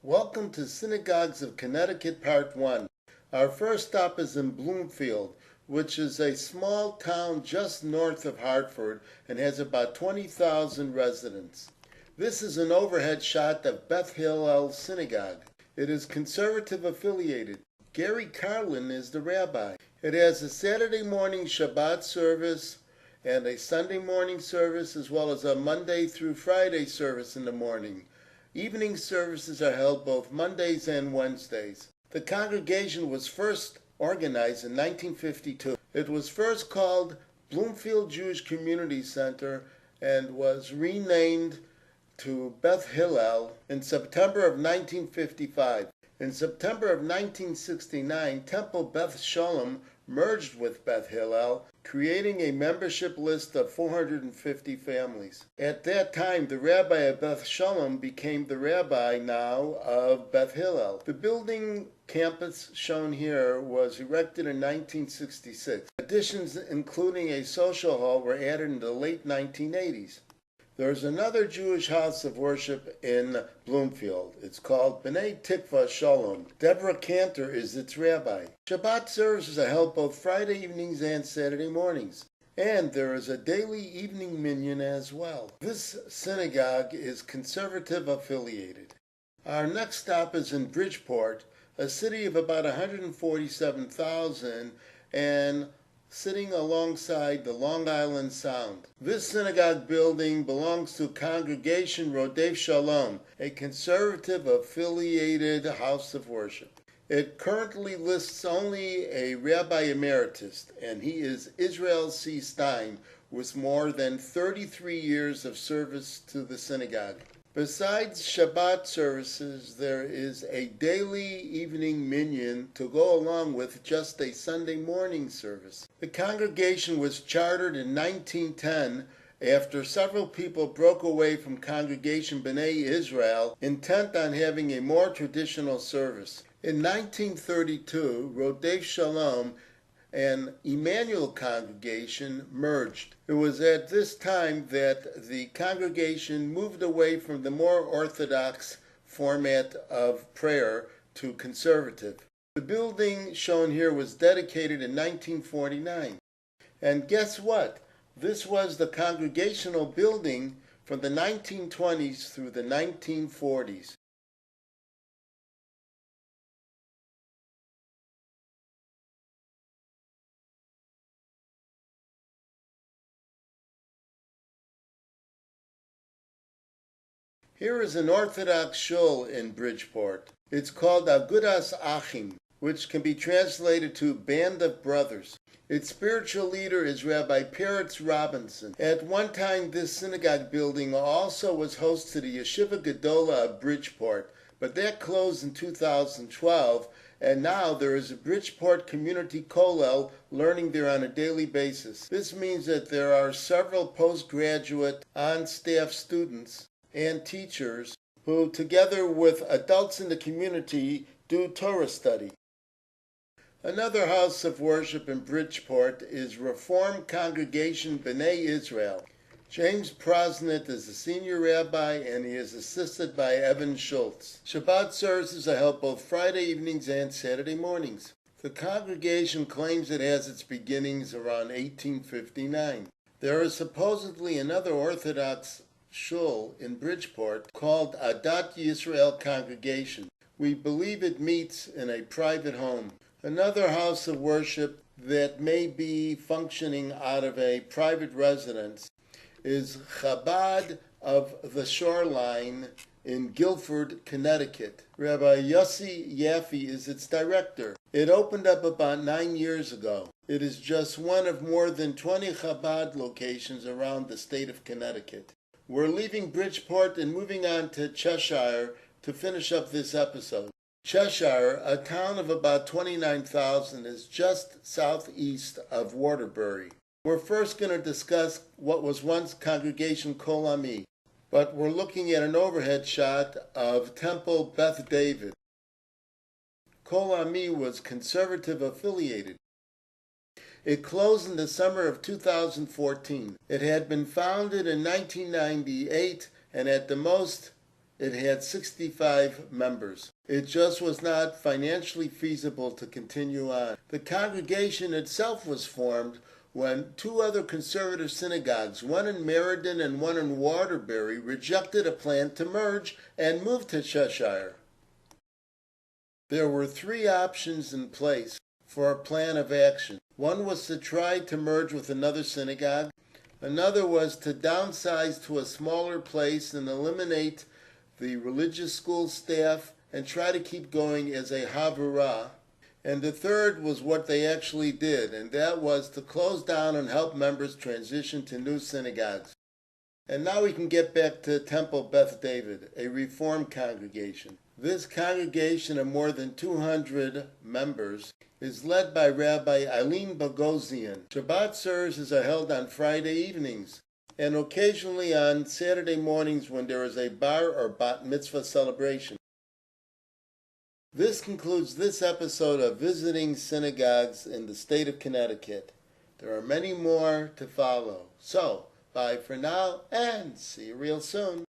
Welcome to Synagogues of Connecticut Part 1. Our first stop is in Bloomfield, which is a small town just north of Hartford and has about 20,000 residents. This is an overhead shot of Beth Hillel Synagogue. It is conservative affiliated. Gary Carlin is the rabbi. It has a Saturday morning Shabbat service and a Sunday morning service, as well as a Monday through Friday service in the morning. Evening services are held both Mondays and Wednesdays. The congregation was first organized in 1952. It was first called Bloomfield Jewish Community Center and was renamed to Beth Hillel in September of 1955. In September of 1969, Temple Beth Shalom merged with Beth Hillel, creating a membership list of 450 families. At that time, the rabbi of Beth Shalom became the rabbi now of Beth Hillel. The building campus shown here was erected in 1966. Additions including a social hall were added in the late 1980s. There's another Jewish house of worship in Bloomfield. It's called B'nai Tikva Shalom. Deborah Cantor is its rabbi. Shabbat services are held both Friday evenings and Saturday mornings. And there is a daily evening minyan as well. This synagogue is conservative affiliated. Our next stop is in Bridgeport, a city of about 147,000 and sitting alongside the Long Island Sound. This synagogue building belongs to Congregation Rodef Shalom, a conservative affiliated house of worship. It currently lists only a rabbi emeritus, and he is Israel C. Stein, with more than 33 years of service to the synagogue. Besides Shabbat services, there is a daily evening minyan to go along with just a Sunday morning service. The congregation was chartered in 1910 after several people broke away from Congregation B'nai Israel, intent on having a more traditional service. In 1932, Rodef Shalom and Emmanuel congregation merged. It was at this time that the congregation moved away from the more orthodox format of prayer to conservative. The building shown here was dedicated in 1949. And guess what? This was the congregational building from the 1920s through the 1940s. Here is an Orthodox shul in Bridgeport. It's called Agudas Achim, which can be translated to Band of Brothers. Its spiritual leader is Rabbi Peretz Robinson. At one time, this synagogue building also was host to the Yeshiva Gedola of Bridgeport, but that closed in 2012, and now there is a Bridgeport Community Kollel learning there on a daily basis. This means that there are several postgraduate on-staff students and teachers who, together with adults in the community, do Torah study. Another house of worship in Bridgeport is Reformed Congregation B'nai Israel. James Prosnett is the senior rabbi, and he is assisted by Evan Schultz. Shabbat services are held both Friday evenings and Saturday mornings. The congregation claims it has its beginnings around 1859. There is supposedly another Orthodox shul in Bridgeport called Adat Yisrael Congregation. We believe it meets in a private home. Another house of worship that may be functioning out of a private residence is Chabad of the Shoreline in Guilford, Connecticut. Rabbi Yossi Yaffe is its director. It opened up about 9 years ago. It is just one of more than 20 Chabad locations around the state of Connecticut. We're leaving Bridgeport and moving on to Cheshire to finish up this episode. Cheshire, a town of about 29,000, is just southeast of Waterbury. We're first going to discuss what was once Congregation Kol Ami, but we're looking at an overhead shot of Temple Beth David. Kol Ami was conservative affiliated. It closed in the summer of 2014. It had been founded in 1998 and at the most it had 65 members. It just was not financially feasible to continue on. The congregation itself was formed when two other conservative synagogues, one in Meriden and one in Waterbury, rejected a plan to merge and move to Cheshire. There were three options in place for a plan of action. One was to try to merge with another synagogue. Another was to downsize to a smaller place and eliminate the religious school staff and try to keep going as a Havurah. And the third was what they actually did, and that was to close down and help members transition to new synagogues. And now we can get back to Temple Beth David, a Reformed congregation. This congregation of more than 200 members is led by Rabbi Eileen Bogosian. Shabbat services are held on Friday evenings and occasionally on Saturday mornings when there is a bar or bat mitzvah celebration. This concludes this episode of Visiting Synagogues in the state of Connecticut. There are many more to follow. So, bye for now and see you real soon.